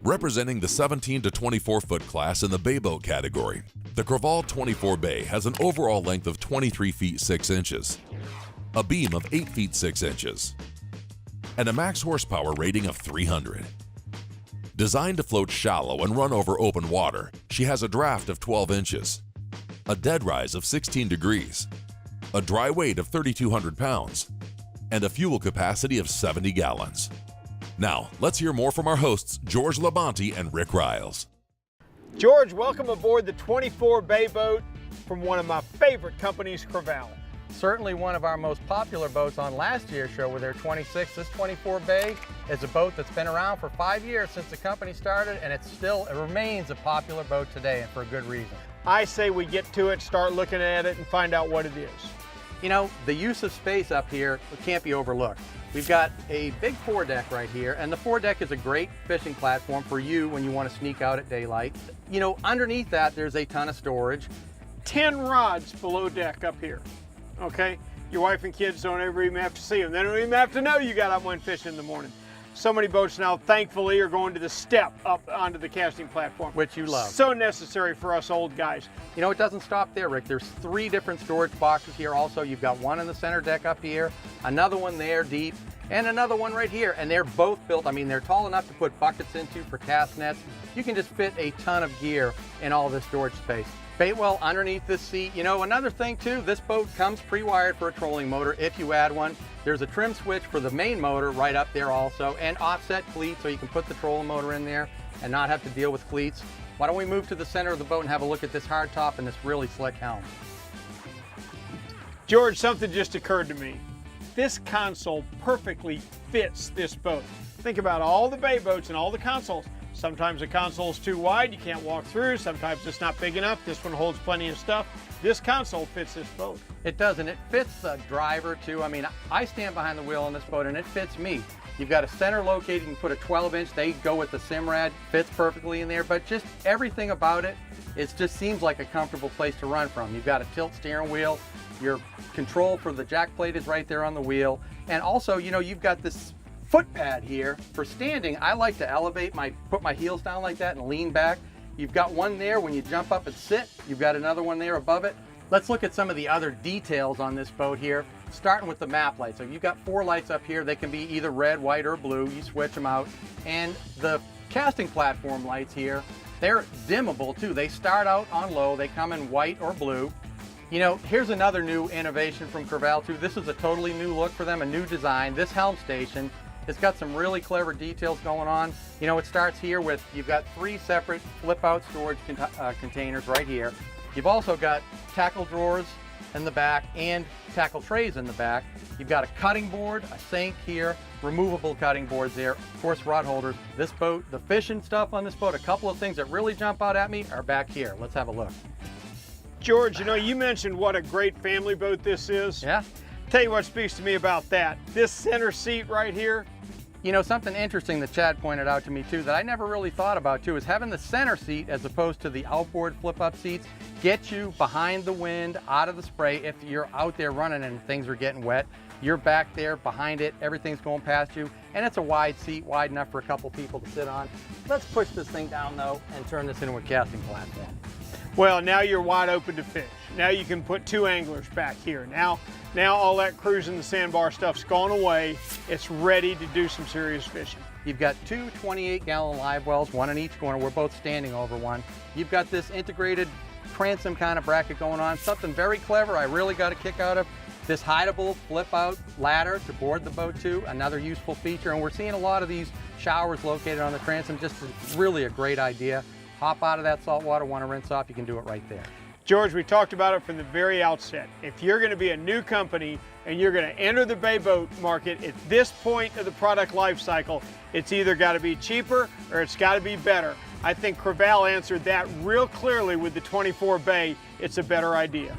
Representing the 17 to 24 foot class in the bay boat category, the Crevalle 24 Bay has an overall length of 23 feet 6 inches, a beam of 8 feet 6 inches, and a max horsepower rating of 300. Designed to float shallow and run over open water, she has a draft of 12 inches, a dead rise of 16 degrees, a dry weight of 3,200 pounds, and a fuel capacity of 70 gallons. Now, let's hear more from our hosts, George Labonte and Rick Riles. George, welcome aboard the 24 Bay boat from one of my favorite companies, Crevalle. Certainly one of our most popular boats on last year's show with their 26. This 24 Bay is a boat that's been around for 5 years since the company started, and it remains a popular boat today, and for a good reason. I say we get to it, start looking at it, and find out what it is. You know, the use of space up here can't be overlooked. We've got a big foredeck right here, and the foredeck is a great fishing platform for you when you want to sneak out at daylight. You know, underneath that, there's a ton of storage. 10 rods below deck up here, okay? Your wife and kids don't ever even have to see them. They don't even have to know you got out one fishing in the morning. So many boats now, thankfully, are going to the step up onto the casting platform. Which you love. So necessary for us old guys. You know, it doesn't stop there, Rick. There's 3 different storage boxes here also. You've got one in the center deck up here, another one there deep, and another one right here. And they're both built, I mean, they're tall enough to put buckets into for cast nets. You can just fit a ton of gear in all this storage space. Bait well underneath this seat. You know, another thing too, this boat comes pre-wired for a trolling motor if you add one. There's a trim switch for the main motor right up there also, and offset cleats so you can put the trolling motor in there and not have to deal with cleats. Why don't we move to the center of the boat and have a look at this hard top and this really slick helm. George, something just occurred to me. This console perfectly fits this boat. Think about all the bay boats and all the consoles. Sometimes the console is too wide, you can't walk through. Sometimes it's not big enough. This one holds plenty of stuff. This console fits this boat. It does, and it fits the driver too. I mean, I stand behind the wheel on this boat and it fits me. You've got a center located, you can put a 12-inch, they go with the Simrad, fits perfectly in there, but just everything about it, it just seems like a comfortable place to run from. You've got a tilt steering wheel, your control for the jack plate is right there on the wheel, and also, you know, you've got this foot pad here. For standing, I like to put my heels down like that and lean back. You've got one there when you jump up and sit. You've got another one there above it. Let's look at some of the other details on this boat here, starting with the map light. So you've got 4 lights up here. They can be either red, white, or blue. You switch them out. And the casting platform lights here, they're dimmable too. They start out on low. They come in white or blue. You know, here's another new innovation from Crevalle too. This is a totally new look for them, a new design. This helm station, it's got some really clever details going on. You know, it starts here with, you've got 3 separate flip-out storage containers right here. You've also got tackle drawers in the back and tackle trays in the back. You've got a cutting board, a sink here, removable cutting boards there, of course rod holders. This boat, the fishing stuff on this boat, a couple of things that really jump out at me are back here. Let's have a look. George, you know, you mentioned what a great family boat this is. Yeah. Tell you what speaks to me about that. This center seat right here. You know, something interesting that Chad pointed out to me too that I never really thought about too is having the center seat as opposed to the outboard flip-up seats get you behind the wind, out of the spray. If you're out there running and things are getting wet, you're back there behind it, everything's going past you, and it's a wide seat, wide enough for a couple people to sit on. Let's push this thing down though and turn this into a casting platform. Well, now you're wide open to fish. Now you can put 2 anglers back here. Now all that cruising the sandbar stuff's gone away. It's ready to do some serious fishing. You've got 2 28-gallon live wells, one in each corner. We're both standing over one. You've got this integrated transom kind of bracket going on. Something very clever I really got a kick out of. This hideable flip-out ladder to board the boat to, another useful feature. And we're seeing a lot of these showers located on the transom. Just really a great idea. Hop out of that salt water, want to rinse off, you can do it right there. George, we talked about it from the very outset. If you're going to be a new company and you're going to enter the bay boat market at this point of the product life cycle, it's either got to be cheaper or it's got to be better. I think Crevalle answered that real clearly with the 24 Bay. It's a better idea.